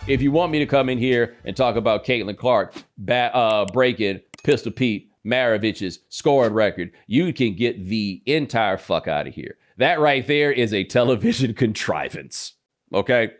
if you want me to come in here and talk about Caitlyn Clark breaking Pistol Pete Maravich's scoring record, you can get the entire fuck out of here. That right there is a television contrivance. Okay?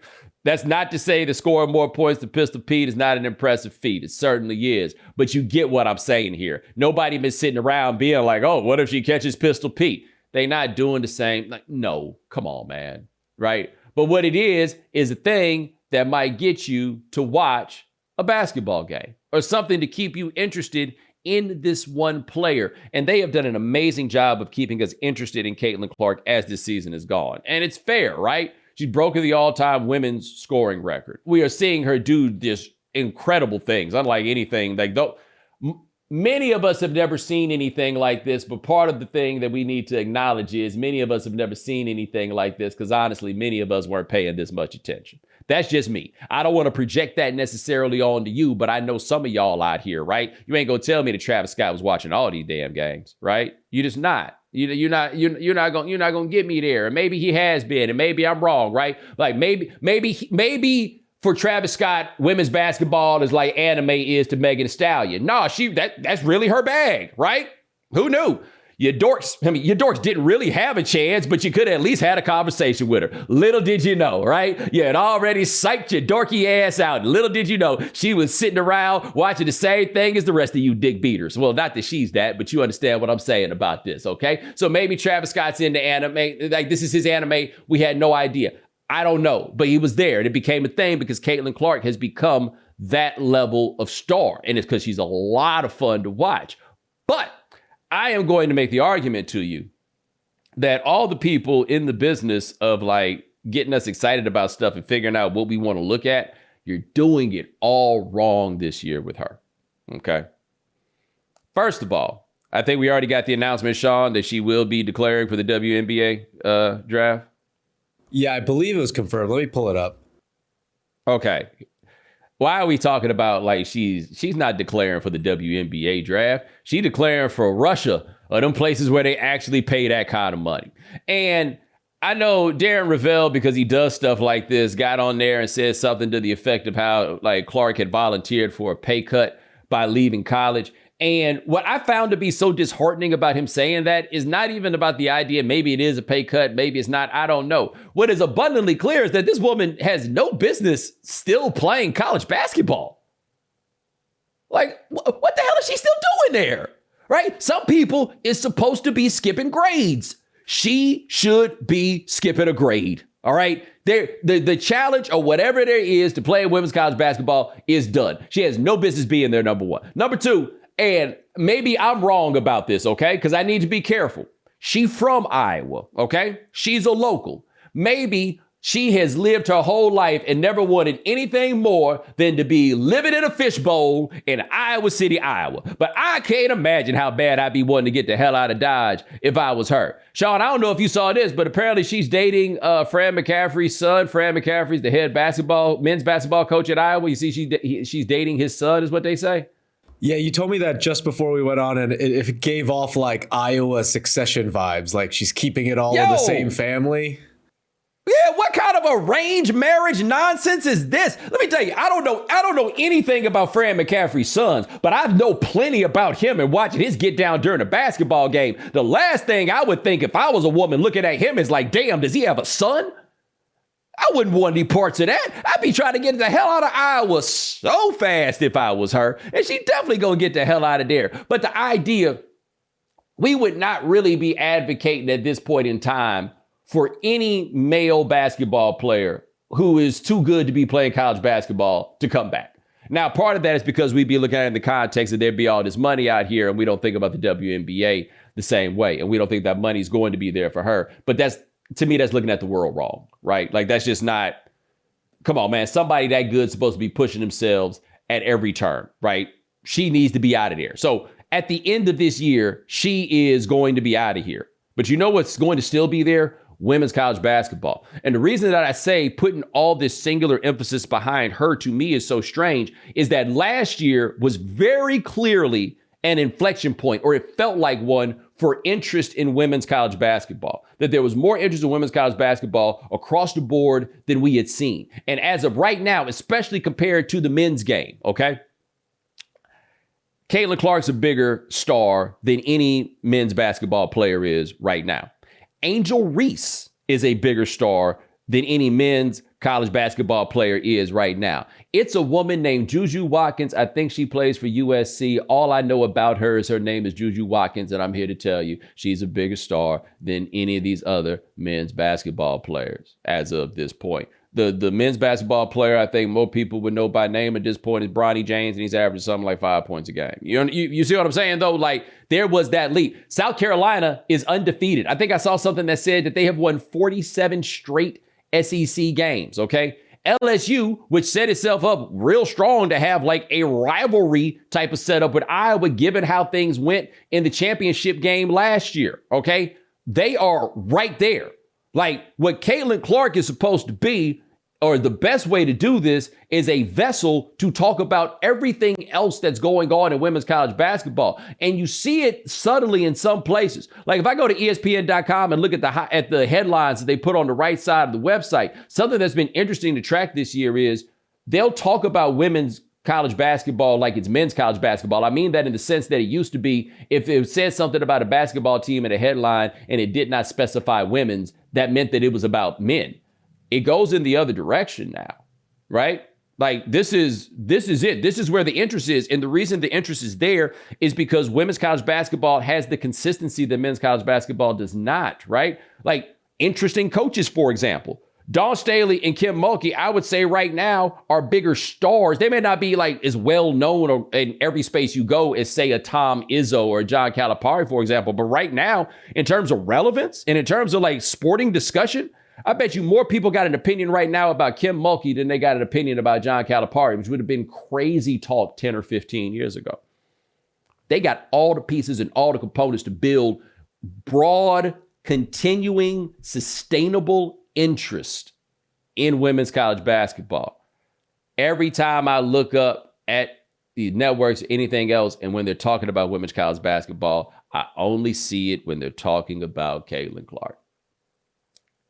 That's not to say that scoring more points than Pistol Pete is not an impressive feat. It certainly is. But you get what I'm saying here. Nobody been sitting around being like, oh, what if she catches Pistol Pete? They not doing the same. Like, no, come on, man. Right? But what it is a thing that might get you to watch a basketball game or something to keep you interested in this one player. And they have done an amazing job of keeping us interested in Caitlyn Clark as this season is gone. And it's fair, right? She's broken the all-time women's scoring record. We are seeing her do this incredible things, unlike anything. Many of us have never seen anything like this, but part of the thing that we need to acknowledge is many of us have never seen anything like this because honestly, many of us weren't paying this much attention. That's just me. I don't want to project that necessarily onto you, but I know some of y'all out here, right? You ain't gonna tell me that Travis Scott was watching all these damn games, right? You just not. You're not gonna get me there. And maybe he has been, and maybe I'm wrong, right? Like maybe for Travis Scott, women's basketball is like anime is to Megan Thee Stallion. No, that's really her bag, right? Who knew? Your dorks didn't really have a chance, but you could have at least had a conversation with her. Little did you know, right? You had already psyched your dorky ass out. Little did you know she was sitting around watching the same thing as the rest of you dick beaters. Well, not that she's that, but you understand what I'm saying about this, okay? So maybe Travis Scott's into anime. Like, this is his anime. We had no idea. I don't know, but he was there, and it became a thing because Caitlyn Clark has become that level of star, and it's because she's a lot of fun to watch. But I am going to make the argument to you that all the people in the business of like getting us excited about stuff and figuring out what we want to look at, you're doing it all wrong this year with her. Okay. First of all, I think we already got the announcement, Sean, that she will be declaring for the WNBA draft. Yeah, I believe it was confirmed. Let me pull it up. Okay. Why are we talking about like she's not declaring for the WNBA draft? She declaring for Russia or them places where they actually pay that kind of money. And I know Darren Ravel, because he does stuff like this, got on there and said something to the effect of how like Clark had volunteered for a pay cut by leaving college. And what I found to be so disheartening about him saying that is not even about the idea, maybe it is a pay cut, maybe it's not, I don't know. What is abundantly clear is that this woman has no business still playing college basketball. Like, what the hell is she still doing there? Right? Some people is supposed to be skipping grades. She should be skipping a grade. All right. The challenge or whatever there is to play women's college basketball is done. She has no business being there, number one. Number two, and maybe I'm wrong about this, okay? Because I need to be careful. She from Iowa, okay? She's a local. Maybe she has lived her whole life and never wanted anything more than to be living in a fishbowl in Iowa City, Iowa. But I can't imagine how bad I'd be wanting to get the hell out of Dodge if I was her. Sean, I don't know if you saw this, but apparently she's dating Fran McCaffrey's son. Fran McCaffrey's the head men's basketball coach at Iowa. You see she's dating his son is what they say. Yeah, you told me that just before we went on, and it gave off like Iowa Succession vibes, like she's keeping it all in the same family. Yeah, what kind of arranged marriage nonsense is this? Let me tell you, I don't know anything about Fran McCaffrey's sons, but I know plenty about him and watching his get down during a basketball game. The last thing I would think if I was a woman looking at him is like, damn, does he have a son? I wouldn't want any parts of that. I'd be trying to get the hell out of Iowa so fast if I was her. And she definitely gonna get the hell out of there. But the idea, we would not really be advocating at this point in time for any male basketball player who is too good to be playing college basketball to come back. Now, part of that is because we'd be looking at it in the context that there'd be all this money out here and we don't think about the WNBA the same way. And we don't think that money is going to be there for her. But to me, that's looking at the world wrong, right? Like, that's just not, come on, man. Somebody that good is supposed to be pushing themselves at every turn, right? She needs to be out of there. So at the end of this year, she is going to be out of here. But you know what's going to still be there? Women's college basketball. And the reason that I say putting all this singular emphasis behind her to me is so strange is that last year was very clearly an inflection point, or it felt like one, for interest in women's college basketball. that there was more interest in women's college basketball across the board than we had seen. And as of right now, especially compared to the men's game, okay? Caitlyn Clark's a bigger star than any men's basketball player is right now. Angel Reese is a bigger star than any men's college basketball player is right now. It's a woman named Juju Watkins. I think she plays for USC. All I know about her is her name is Juju Watkins, and I'm here to tell you she's a bigger star than any of these other men's basketball players as of this point. The men's basketball player I think more people would know by name at this point is Bomani Jones, and he's averaging something like 5 points a game. You see what I'm saying, though? Like, there was that leap. South Carolina is undefeated. I think I saw something that said that they have won 47 straight SEC games, okay? LSU, which set itself up real strong to have like a rivalry type of setup with Iowa, given how things went in the championship game last year, okay? They are right there. Like, what Caitlyn Clark is supposed to be, or the best way to do this, is a vessel to talk about everything else that's going on in women's college basketball. And you see it subtly in some places. Like if I go to ESPN.com and look at the headlines that they put on the right side of the website, something that's been interesting to track this year is they'll talk about women's college basketball like it's men's college basketball. I mean that in the sense that it used to be, if it said something about a basketball team in a headline and it did not specify women's, that meant that it was about men. It goes in the other direction now, right? Like this is it. This is where the interest is. And the reason the interest is there is because women's college basketball has the consistency that men's college basketball does not, right? Like interesting coaches, for example. Dawn Staley and Kim Mulkey, I would say right now, are bigger stars. They may not be like as well known or in every space you go as, say, a Tom Izzo or John Calipari, for example. But right now, in terms of relevance and in terms of like sporting discussion, I bet you more people got an opinion right now about Kim Mulkey than they got an opinion about John Calipari, which would have been crazy talk 10 or 15 years ago. They got all the pieces and all the components to build broad, continuing, sustainable interest in women's college basketball. Every time I look up at the networks or anything else, and when they're talking about women's college basketball, I only see it when they're talking about Caitlyn Clark.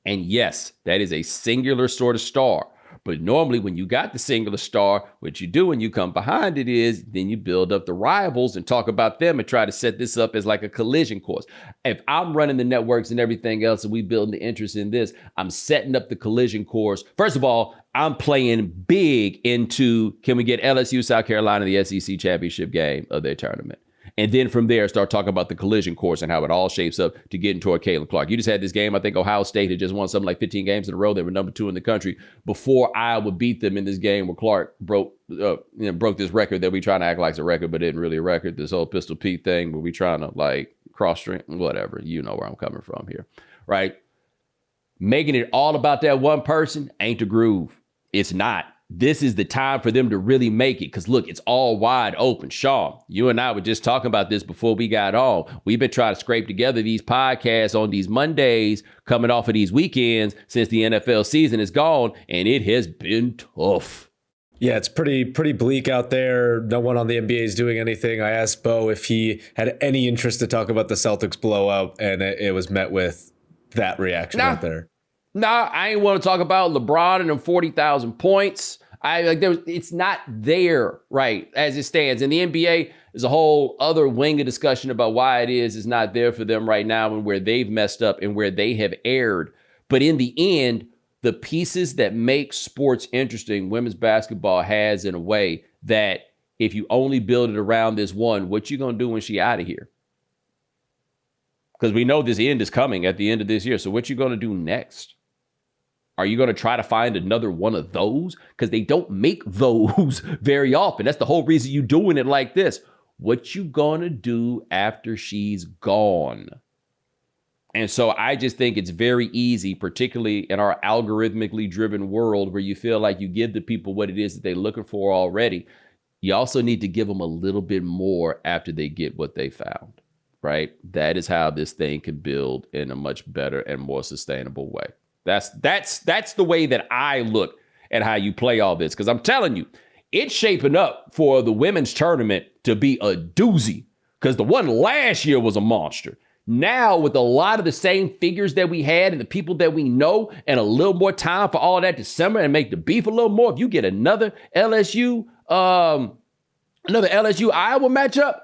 And yes, that is a singular sort of star. But normally when you got the singular star, what you do when you come behind it is then you build up the rivals and talk about them and try to set this up as like a collision course. If I'm running the networks and everything else and we building the interest in this, I'm setting up the collision course. First of all, I'm playing big into, can we get LSU, South Carolina, the SEC championship game of their tournament? And then from there, start talking about the collision course and how it all shapes up to getting toward Caitlyn Clark. You just had this game. I think Ohio State had just won something like 15 games in a row. They were number 2 in the country before Iowa beat them in this game where Clark broke this record that we trying to act like it's a record, but isn't really a record. This whole Pistol Pete thing where we trying to like cross-string, whatever. You know where I'm coming from here, right? Making it all about that one person ain't the groove. It's not. This is the time for them to really make it. Because look, it's all wide open. Sean, you and I were just talking about this before we got on. We've been trying to scrape together these podcasts on these Mondays coming off of these weekends since the NFL season is gone. And it has been tough. Yeah, it's pretty bleak out there. No one on the NBA is doing anything. I asked Bo if he had any interest to talk about the Celtics blowout, and it was met with that reaction right there. Nah, I ain't want to talk about LeBron and them 40,000 points. It's not there, right, as it stands. And the NBA is a whole other wing of discussion about why it's not there for them right now and where they've messed up and where they have erred. But in the end, the pieces that make sports interesting, women's basketball has in a way that if you only build it around this one, what you going to do when she out of here? Because we know this end is coming at the end of this year. So what you going to do next? Are you going to try to find another one of those? Because they don't make those very often. That's the whole reason you're doing it like this. What you going to do after she's gone? And so I just think it's very easy, particularly in our algorithmically driven world where you feel like you give the people what it is that they're looking for already. You also need to give them a little bit more after they get what they found, right? That is how this thing can build in a much better and more sustainable way. That's the way that I look at how you play all this. Because I'm telling you, it's shaping up for the women's tournament to be a doozy. Because the one last year was a monster. Now, with a lot of the same figures that we had and the people that we know and a little more time for all that December and make the beef a little more, if you get another LSU Iowa matchup,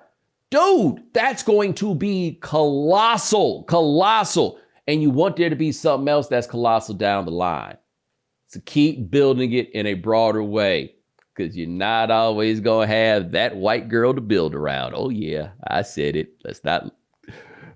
dude, that's going to be colossal. And you want there to be something else that's colossal down the line. So keep building it in a broader way, because you're not always going to have that white girl to build around. Oh, yeah, I said it. Let's not.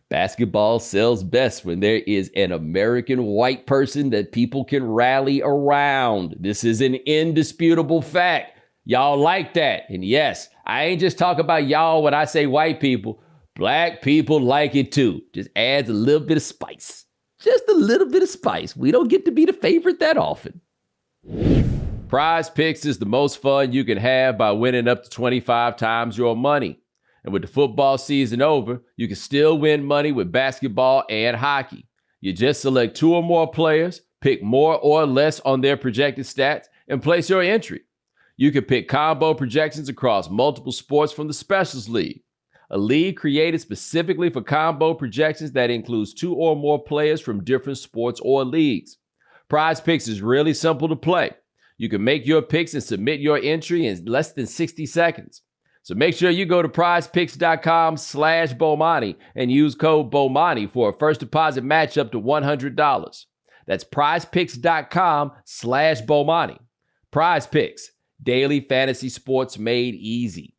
Basketball sells best when there is an American white person that people can rally around. This is an indisputable fact. Y'all like that. And yes, I ain't just talking about y'all when I say white people. Black people like it too. Just adds a little bit of spice. Just a little bit of spice. We don't get to be the favorite that often. PrizePicks is the most fun you can have by winning up to 25 times your money. And with the football season over, you can still win money with basketball and hockey. You just select 2 or more players, pick more or less on their projected stats, and place your entry. You can pick combo projections across multiple sports from the Specials League, a league created specifically for combo projections that includes 2 or more players from different sports or leagues. PrizePicks is really simple to play. You can make your picks and submit your entry in less than 60 seconds. So make sure you go to prizepicks.com/Bomani and use code Bomani for a first deposit match up to $100. That's prizepicks.com/Bomani. PrizePicks, daily fantasy sports made easy.